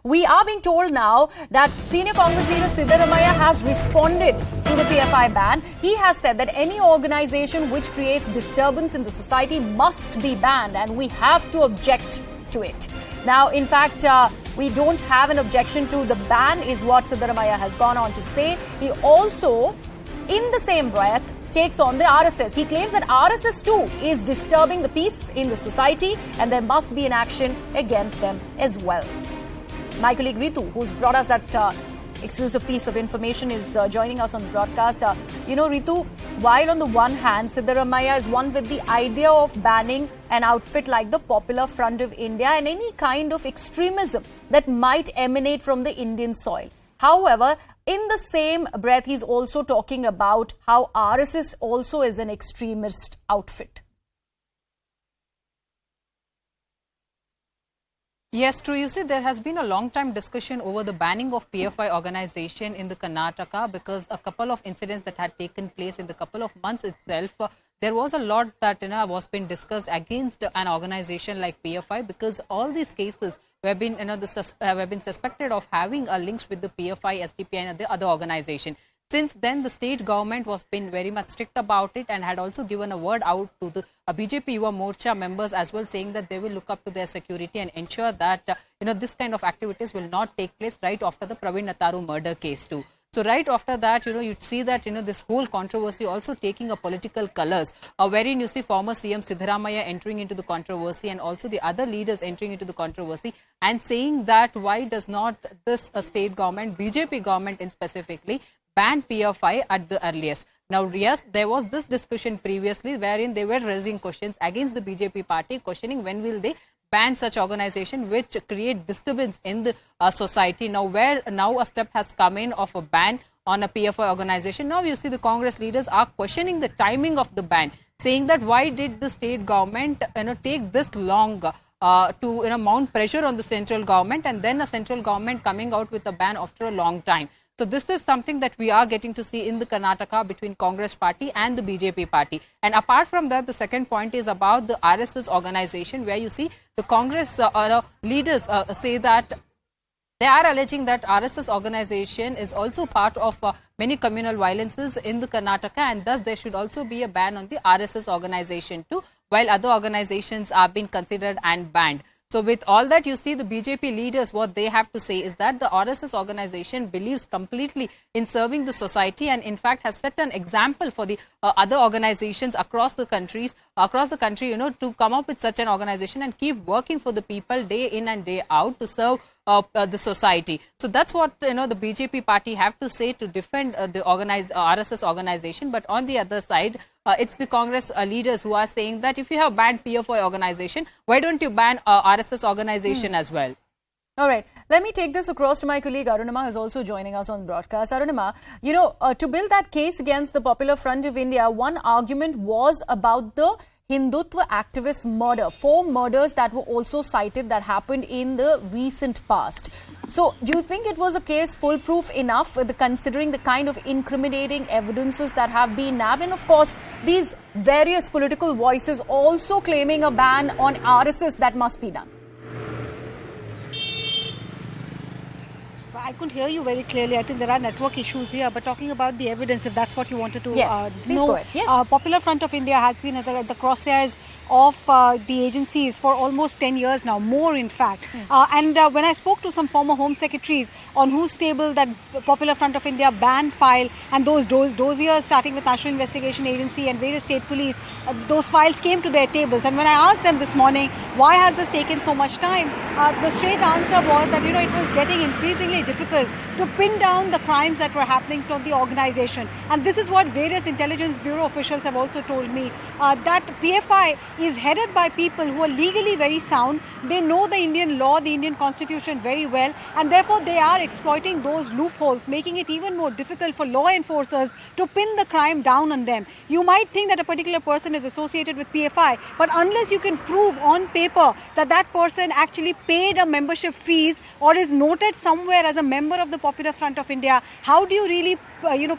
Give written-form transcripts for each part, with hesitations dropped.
We are being told now that senior Congress leader Siddaramaiah has responded to the PFI ban. He has said that any organization which creates disturbance in the society must be banned, and we have to object to it. Now, in fact, we don't have an objection to the ban, is what Siddaramaiah has gone on to say. He also, in the same breath, takes on the RSS. He claims that RSS too is disturbing the peace in the society and there must be an action against them as well. My colleague Ritu, who's brought us that exclusive piece of information, is joining us on the broadcast. Ritu, while on the one hand, Siddaramaiah is one with the idea of banning an outfit like the Popular Front of India and any kind of extremism that might emanate from the Indian soil. However, in the same breath, he's also talking about how RSS also is an extremist outfit. Yes, true. You see, there has been a long-time discussion over the banning of PFI organization in the Karnataka because a couple of incidents that had taken place in the couple of months itself, there was a lot that was being discussed against an organization like PFI because all these cases have been have been suspected of having links with the PFI, SDPI and the other organization. Since then, the state government was been very much strict about it and had also given a word out to the BJP Yuva Morcha members as well, saying that they will look up to their security and ensure that this kind of activities will not take place right after the Praveen Natharu murder case too. So right after that, you'd see that, this whole controversy also taking a political colors, wherein you see former CM Siddaramaiah entering into the controversy and also the other leaders entering into the controversy and saying that why does not this state government, BJP government in specifically, ban PFI at the earliest. Now, yes, there was this discussion previously wherein they were raising questions against the BJP party, questioning when will they ban such organization which create disturbance in the society. Now a step has come in of a ban on a PFI organization. Now you see the Congress leaders are questioning the timing of the ban, saying that why did the state government take this long to mount pressure on the central government, and then a central government coming out with a ban after a long time. So this is something that we are getting to see in the Karnataka between Congress party and the BJP party. And apart from that, the second point is about the RSS organization, where you see the Congress leaders say that they are alleging that RSS organization is also part of many communal violences in the Karnataka, and thus there should also be a ban on the RSS organization too, while other organizations are being considered and banned. So with all that, you see the BJP leaders, what they have to say is that the RSS organization believes completely in serving the society and in fact has set an example for the other organizations across the country, to come up with such an organization and keep working for the people day in and day out to serve the society. So that's what the BJP party have to say to defend the RSS organization. But on the other side, it's the Congress leaders who are saying that if you have banned PFI organization, why don't you ban RSS organization as well? All right. Let me take this across to my colleague Arunima, who is also joining us on broadcast. Arunima, to build that case against the Popular Front of India, one argument was about the Hindutva activist murder. 4 murders that were also cited that happened in the recent past. So, do you think it was a case foolproof enough considering the kind of incriminating evidences that have been nabbed? And of course, these various political voices also claiming a ban on RSS that must be done. I couldn't hear you very clearly. I think there are network issues here. But talking about the evidence, if that's what you wanted to yes, please go ahead. Yes. Popular Front of India has been at the crosshairs of the agencies for almost 10 years now, more in fact. And when I spoke to some former Home Secretaries on whose table that Popular Front of India ban file and those dossiers starting with National Investigation Agency and various state police, those files came to their tables. And when I asked them this morning, why has this taken so much time? The straight answer was that, it was getting increasingly difficult to pin down the crimes that were happening to the organization. And this is what various Intelligence Bureau officials have also told me, that PFI is headed by people who are legally very sound. They know the Indian law, the Indian constitution very well, and therefore they are exploiting those loopholes, making it even more difficult for law enforcers to pin the crime down on them. You might think that a particular person is associated with PFI, but unless you can prove on paper that that person actually paid a membership fees or is noted somewhere as a member of the Popular Front of India, how do you really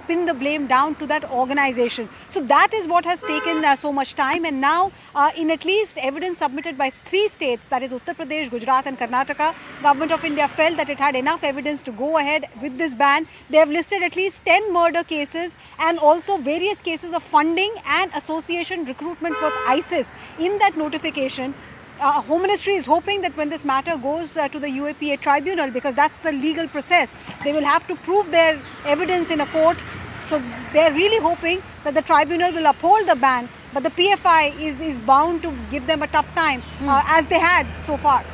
pin the blame down to that organization? So that is what has taken so much time, and now in at least evidence submitted by 3 states, that is Uttar Pradesh, Gujarat and Karnataka, Government of India felt that it had enough evidence to go ahead with this ban. They have listed at least 10 murder cases and also various cases of funding and association recruitment with ISIS in that notification. Home Ministry is hoping that when this matter goes to the UAPA tribunal, because that's the legal process, they will have to prove their evidence in a court. So they're really hoping that the tribunal will uphold the ban, but the PFI is bound to give them a tough time, as they had so far.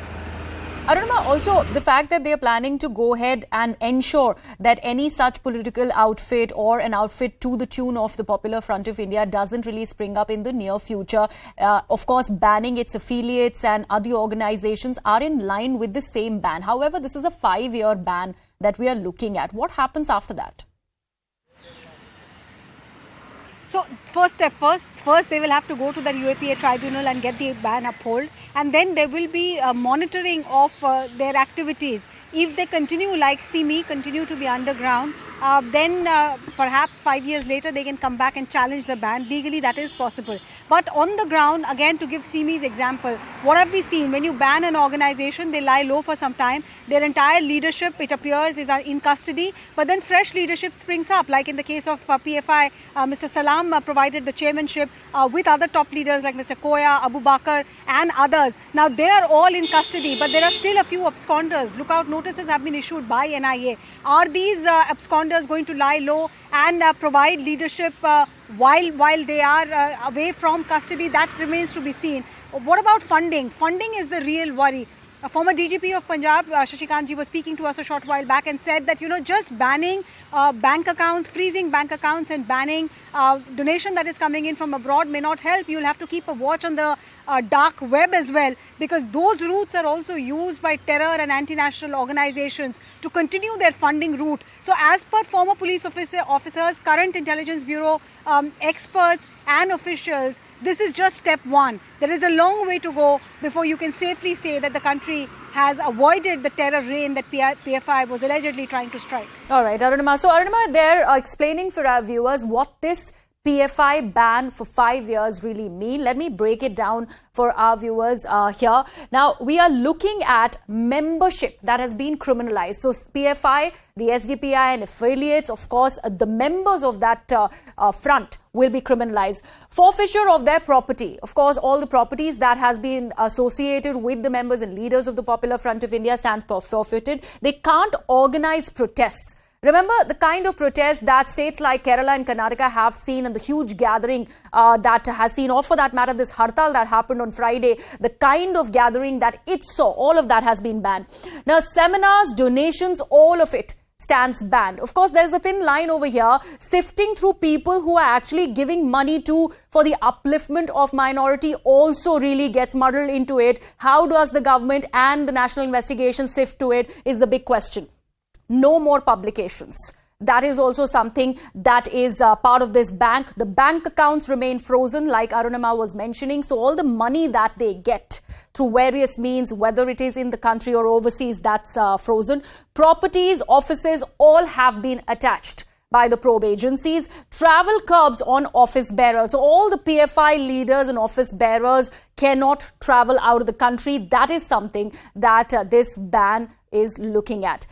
Arunima, also the fact that they are planning to go ahead and ensure that any such political outfit or an outfit to the tune of the Popular Front of India doesn't really spring up in the near future. Of course, banning its affiliates and other organizations are in line with the same ban. However, this is a 5-year ban that we are looking at. What happens after that? So first step first they will have to go to the UAPA tribunal and get the ban upheld, and then there will be monitoring of their activities. If they continue like CME, continue to be underground, then perhaps 5 years later they can come back and challenge the ban. Legally that is possible. But on the ground, again to give CME's example, what have we seen? When you ban an organization, they lie low for some time. Their entire leadership, it appears, is in custody. But then fresh leadership springs up, like in the case of PFI, Mr. Salam provided the chairmanship with other top leaders like Mr. Koya, Abu Bakr and others. Now they are all in custody, but there are still a few absconders. Lookout notices have been issued by NIA. Are these absconders going to lie low and provide leadership while they are away from custody? That remains to be seen. What about funding? Funding is the real worry. A former DGP of Punjab, Shashikant ji, was speaking to us a short while back and said that, just banning bank accounts, freezing bank accounts and banning donation that is coming in from abroad may not help. You'll have to keep a watch on the dark web as well, because those routes are also used by terror and anti-national organizations to continue their funding route. So as per former police officers, current intelligence bureau experts and officials, this is just step one. There is a long way to go before you can safely say that the country has avoided the terror reign that PFI was allegedly trying to strike. All right, Arunima. So, Arunima, they're explaining for our viewers what this PFI ban for 5 years really mean. Let me break it down for our viewers here. Now, we are looking at membership that has been criminalized. So, PFI, the SDPI and affiliates, of course, the members of that front will be criminalized. Forfeiture of their property. Of course, all the properties that has been associated with the members and leaders of the Popular Front of India stands forfeited. They can't organize protests. Remember the kind of protests that states like Kerala and Karnataka have seen, and the huge gathering that has seen, or for that matter, this hartal that happened on Friday, the kind of gathering that it saw, all of that has been banned. Now, seminars, donations, all of it stands banned. Of course, there's a thin line over here, sifting through people who are actually giving money for the upliftment of minority also really gets muddled into it. How does the government and the national investigation sift to it is the big question. No more publications. That is also something that is part of this ban. The bank accounts remain frozen, like Arunima was mentioning. So all the money that they get through various means, whether it is in the country or overseas, that's frozen. Properties, offices, all have been attached by the probe agencies. Travel curbs on office bearers. So all the PFI leaders and office bearers cannot travel out of the country. That is something that this ban is looking at.